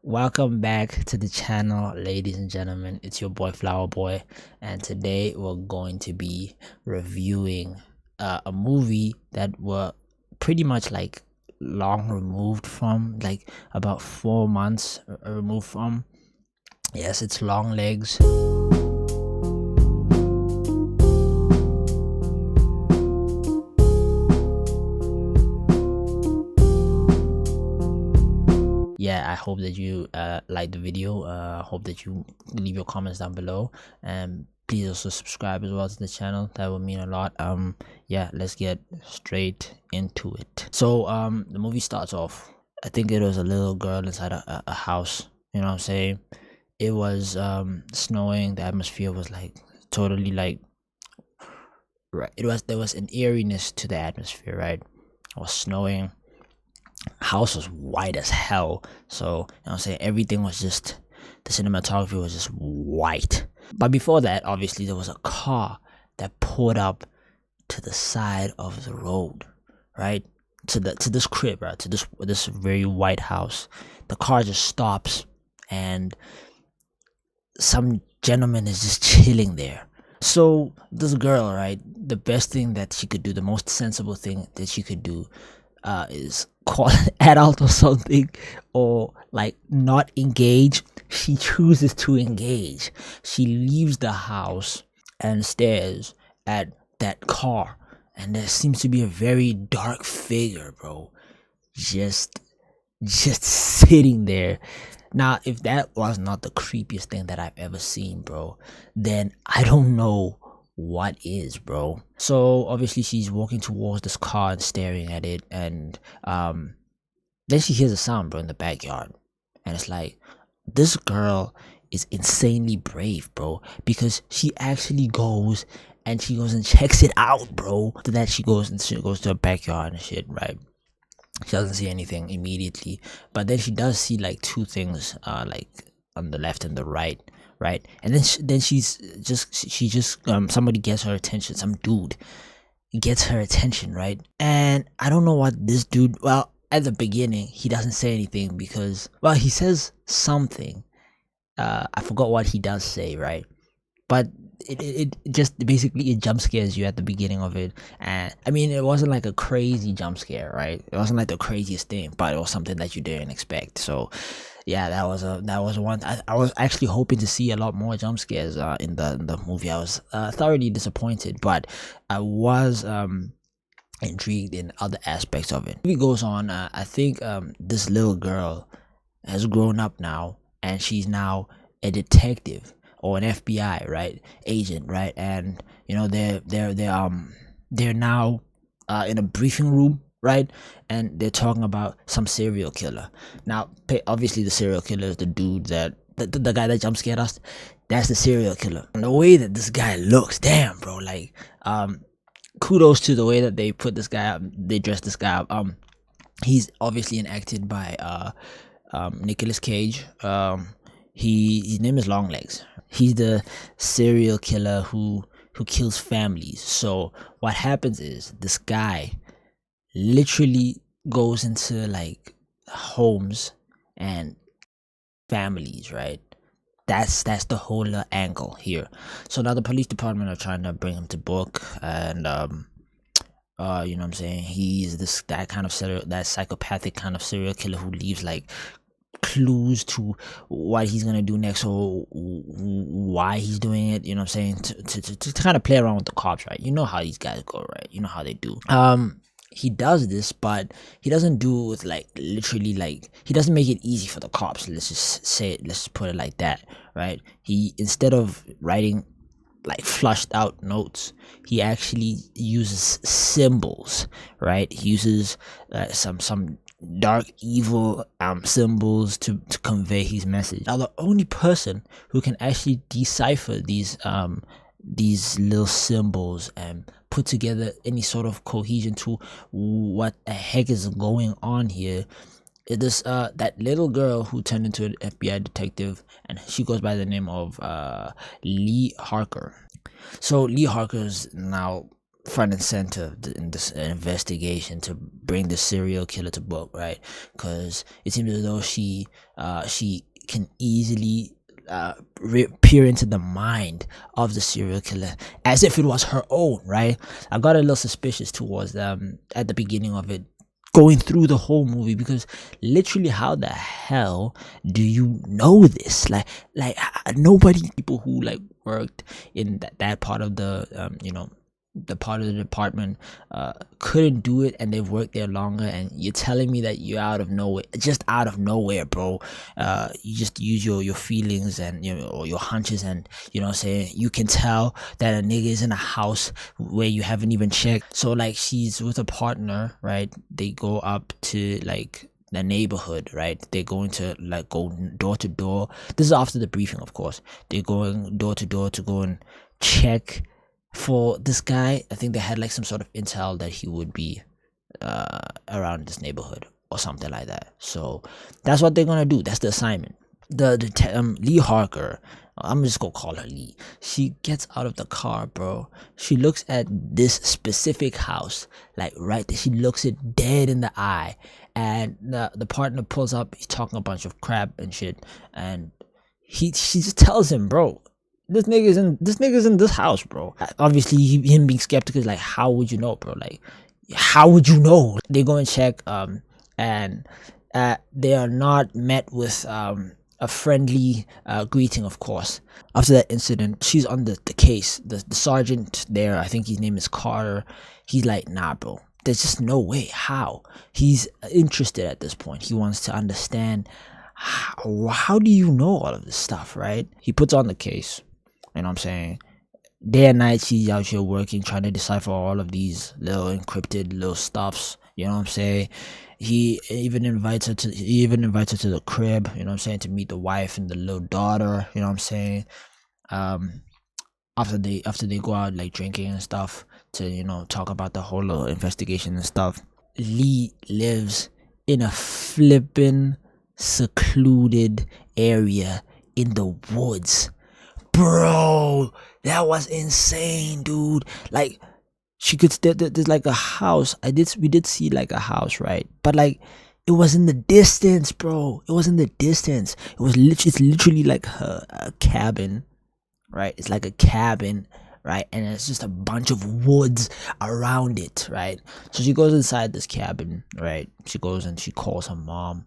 Welcome back to the channel, ladies and gentlemen. It's your boy Flower Boy, and today we're going to be reviewing a movie that we're pretty much like long removed from, like about 4 months removed from. Yes, it's Longlegs. Yeah, I hope that you like the video. Hope that you leave your comments down below, and please also subscribe as well to the channel. That would mean a lot. Yeah, let's get straight into it. So the movie starts off, I think it was a little girl inside a house, you know what I'm saying. It was snowing. The atmosphere was like totally like, right, there was an eeriness to the atmosphere, right? It was snowing. House was white as hell, so you know what I'm saying, everything was just, the cinematography was just white. But before that, obviously there was a car that pulled up to the side of the road, right, to this crib, right, to this very white house. The car just stops, and some gentleman is just chilling there. So this girl, right, the best thing that she could do, the most sensible thing that she could do, is call an adult or something, or like not engage. She chooses to engage. She leaves the house and stares at that car, and there seems to be a very dark figure, bro, just sitting there. Now, if that was not the creepiest thing that I've ever seen, bro, then I don't know what is, bro. So obviously she's walking towards this car and staring at it, and then she hears a sound, bro, in the backyard. And it's like, this girl is insanely brave, bro, because she actually goes and checks it out, bro. After that, she goes to her backyard and shit, right? She doesn't see anything immediately, but then she does see like two things, like on the left and the right, right? And then she just somebody gets her attention. Some dude gets her attention, right? And I don't know what this dude, well, at the beginning he doesn't say anything, because, well, he says something. I forgot what he does say, right? But it just basically, it jump scares you at the beginning of it. And I mean, it wasn't like a crazy jump scare, right? It wasn't like the craziest thing, but it was something that you didn't expect. So yeah, that was one. I was actually hoping to see a lot more jump scares in the movie. I was thoroughly disappointed, but I was intrigued in other aspects of it. The movie goes on. I think this little girl has grown up now, and she's now a detective, or an FBI, right, agent, right? And you know, they're now in a briefing room, right? And they're talking about some serial killer. Now, obviously the serial killer is the dude that the guy that jump scared us. That's the serial killer. And the way that this guy looks, damn, bro, like kudos to the way that they put this guy up, they dress this guy up. He's obviously enacted by Nicolas Cage. His name is Longlegs. He's the serial killer who kills families. So what happens is, this guy literally goes into like homes and families, right? That's the whole angle here. So now the police department are trying to bring him to book, and you know what I'm saying, he's that psychopathic kind of serial killer who leaves like clues to what he's gonna do next, or why he's doing it, you know what I'm saying, to kind of play around with the cops, right? You know how these guys go, right? You know how they do. He does this, but he doesn't do it with like literally, like, he doesn't make it easy for the cops. Let's just put it like that, right? He, instead of writing like flushed out notes, he actually uses symbols, right? He uses some dark evil symbols to convey his message. Now, the only person who can actually decipher these little symbols and put together any sort of cohesion to what the heck is going on here, it is that little girl who turned into an FBI detective, and she goes by the name of Lee Harker. So Lee Harker is now front and center in this investigation to bring the serial killer to book, right? Because it seems as though she can easily peer into the mind of the serial killer as if it was her own, right? I got a little suspicious towards them at the beginning of it, going through the whole movie, because literally, how the hell do you know this? Like nobody, people who like worked in that part of the the part of the department couldn't do it, and they've worked there longer, and you're telling me that you're out of nowhere, just out of nowhere, bro. You just use your feelings and or your hunches, and what I'm saying, you can tell that a nigga is in a house where you haven't even checked. So like, she's with a partner, right? They go up to like the neighborhood, right? They're going to like go door to door. This is after the briefing, of course. They're going door to door to go and check for this guy. I think they had like some sort of intel that he would be around this neighborhood or something like that. So that's what they're gonna do. That's the assignment. The Lee Harker, I'm just gonna call her Lee. She gets out of the car, bro. She looks at this specific house, like right there. She looks it dead in the eye, and the partner pulls up. He's talking a bunch of crap and shit, and she just tells him, bro, this nigga's in this house, bro. Obviously, him being skeptical is like, how would you know, bro? Like, how would you know? They go and check, and they are not met with a friendly greeting, of course. After that incident, she's on the case. The sergeant there, I think his name is Carter. He's like, nah, bro. There's just no way. How? He's interested at this point. He wants to understand, how do you know all of this stuff, right? He puts on the case. You know what I'm saying? Day and night, she's out here working, trying to decipher all of these little encrypted little stuffs. You know what I'm saying? He even invites her to the crib. You know what I'm saying? To meet the wife and the little daughter. You know what I'm saying? After they go out like drinking and stuff to talk about the whole little investigation and stuff. Lee lives in a flippin' secluded area in the woods. Bro, that was insane, dude. Like, she could there's like a house. We did see like a house, right? But like, it was in the distance, bro. It was in the distance. It's literally like a cabin, right? It's like a cabin, right? And it's just a bunch of woods around it, right? So she goes inside this cabin, right? She goes and she calls her mom.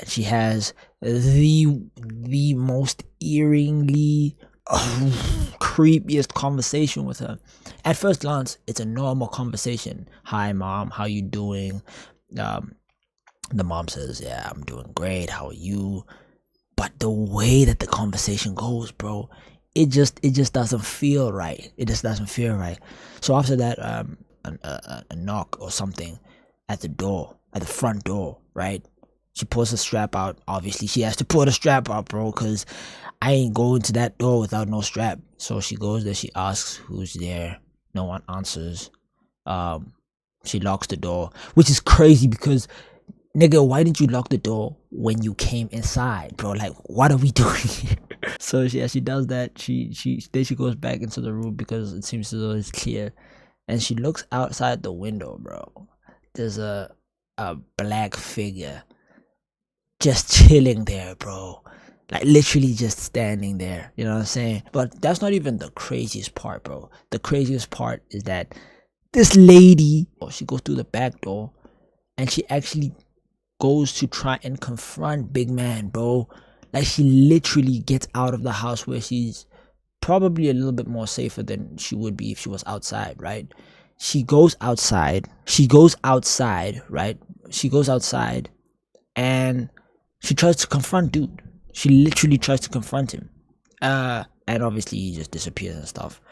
She has the most eerily creepiest conversation with her. At first glance, it's a normal conversation. Hi, mom, how you doing? The mom says, yeah, I'm doing great. How are you? But the way that the conversation goes, bro, it just doesn't feel right. It just doesn't feel right. So after that, a knock or something at the front door, right? She pulls the strap out. Obviously, she has to pull the strap out, bro, because I ain't going to that door without no strap. So she goes there. She asks who's there. No one answers. She locks the door, which is crazy because, nigga, why didn't you lock the door when you came inside, bro? Like, what are we doing here? So yeah, she does that. She goes back into the room because it seems as though it's clear, and she looks outside the window, bro. There's a black figure just chilling there, bro. Like, literally just standing there. You know what I'm saying? But that's not even the craziest part, bro. The craziest part is that this lady, she goes through the back door, and she actually goes to try and confront big man, bro. Like, she literally gets out of the house where she's probably a little bit more safer than she would be if she was outside, right? She goes outside, right? She goes outside, and she tries to confront dude. She literally tries to confront him. And obviously he just disappears and stuff.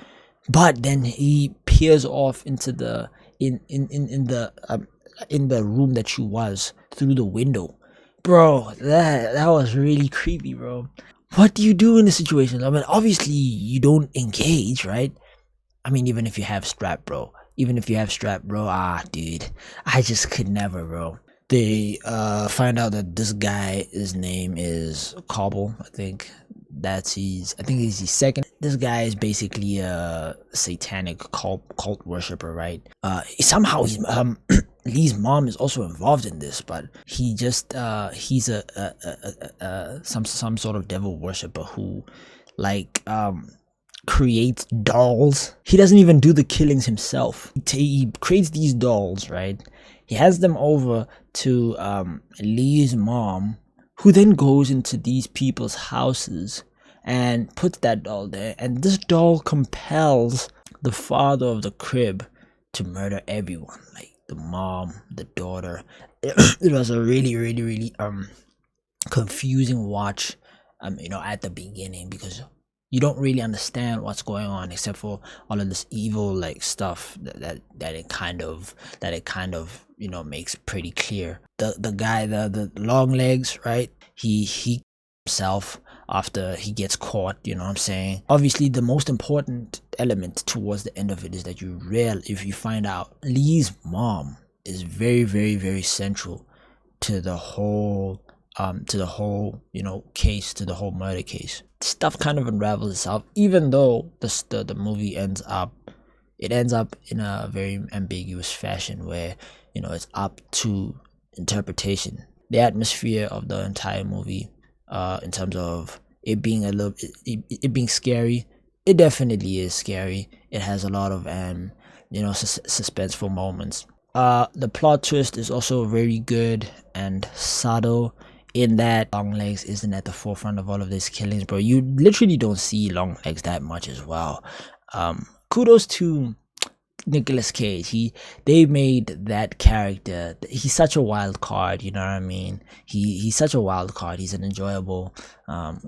But then he peers off into the in the room that she was through the window. Bro, that was really creepy, bro. What do you do in this situation? I mean, obviously you don't engage, right? I mean, even if you have strap, bro. Dude, I just could never, bro. They find out that this guy, his name is Cobble. I think he's his second. this guy is basically a satanic cult worshiper, right? Somehow he's Lee's mom is also involved in this, but he just he's some sort of devil worshiper who like creates dolls. He doesn't even do the killings himself. He creates these dolls, right? He has them over to Lee's mom, who then goes into these people's houses and puts that doll there, and this doll compels the father of the crib to murder everyone, like the mom, the daughter. It was a really confusing watch, at the beginning, because you don't really understand what's going on except for all of this evil like stuff that it kind of makes pretty clear. The guy, the long legs, right? He himself after he gets caught, you know what I'm saying? Obviously the most important element towards the end of it is that if you find out Lee's mom is very central to the whole case, to the whole murder case. Stuff kind of unravels itself, even though the movie ends up in a very ambiguous fashion where it's up to interpretation. The atmosphere of the entire movie, in terms of it being it being scary, it definitely is scary. It has a lot of suspenseful moments. The plot twist is also very good and subtle, in that Longlegs isn't at the forefront of all of these killings, bro. You literally don't see Longlegs that much as well. Kudos to Nicolas Cage. They made that character. He's such a wild card, you know what I mean? He's such a wild card. He's an enjoyable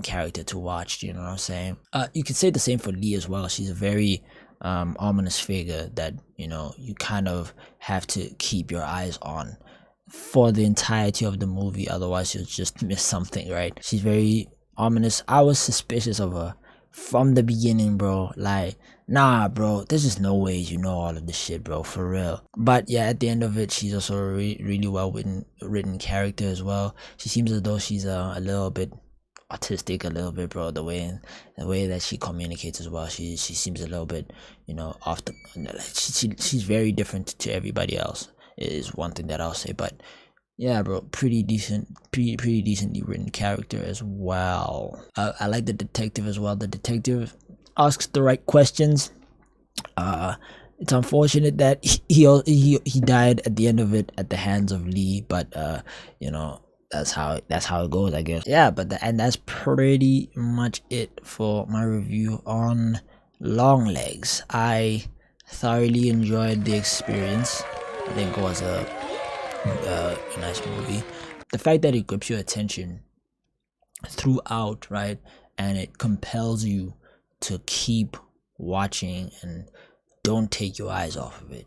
character to watch, you know what I'm saying? You could say the same for Lee as well. She's a very ominous figure that you kind of have to keep your eyes on for the entirety of the movie, otherwise you'll just miss something, right? She's very ominous. I was suspicious of her from the beginning, bro. Like, nah, bro, there's just no way you know all of this shit, bro, for real. But yeah, at the end of it, she's also a really well written character as well. She seems as though she's a little bit autistic, a little bit, bro. The way that she communicates as well, she seems a little bit, off the, like, she's very different to everybody else, is one thing that I'll say. But yeah, bro, pretty decently written character as well. I like the detective as well. The detective asks the right questions. It's unfortunate that he died at the end of it at the hands of Lee, but that's how it goes, I guess. Yeah, but and that's pretty much it for my review on Longlegs. I thoroughly enjoyed the experience. I think it was a nice movie. The fact that it grips your attention throughout, right, and it compels you to keep watching and don't take your eyes off of it,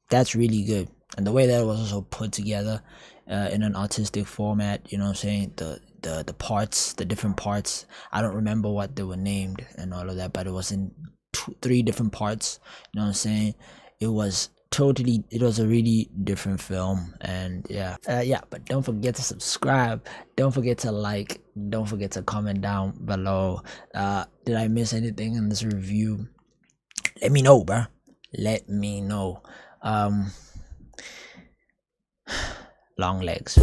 that's really good. And the way that it was also put together in an artistic format, you know what I'm saying, the parts, the different parts, I don't remember what they were named and all of that, but it was in 3 different parts, you know what I'm saying. It was a really different film. And yeah, but don't forget to subscribe, don't forget to like, don't forget to comment down below. Did I miss anything in this review? Let me know, bruh. Let me know. Longlegs.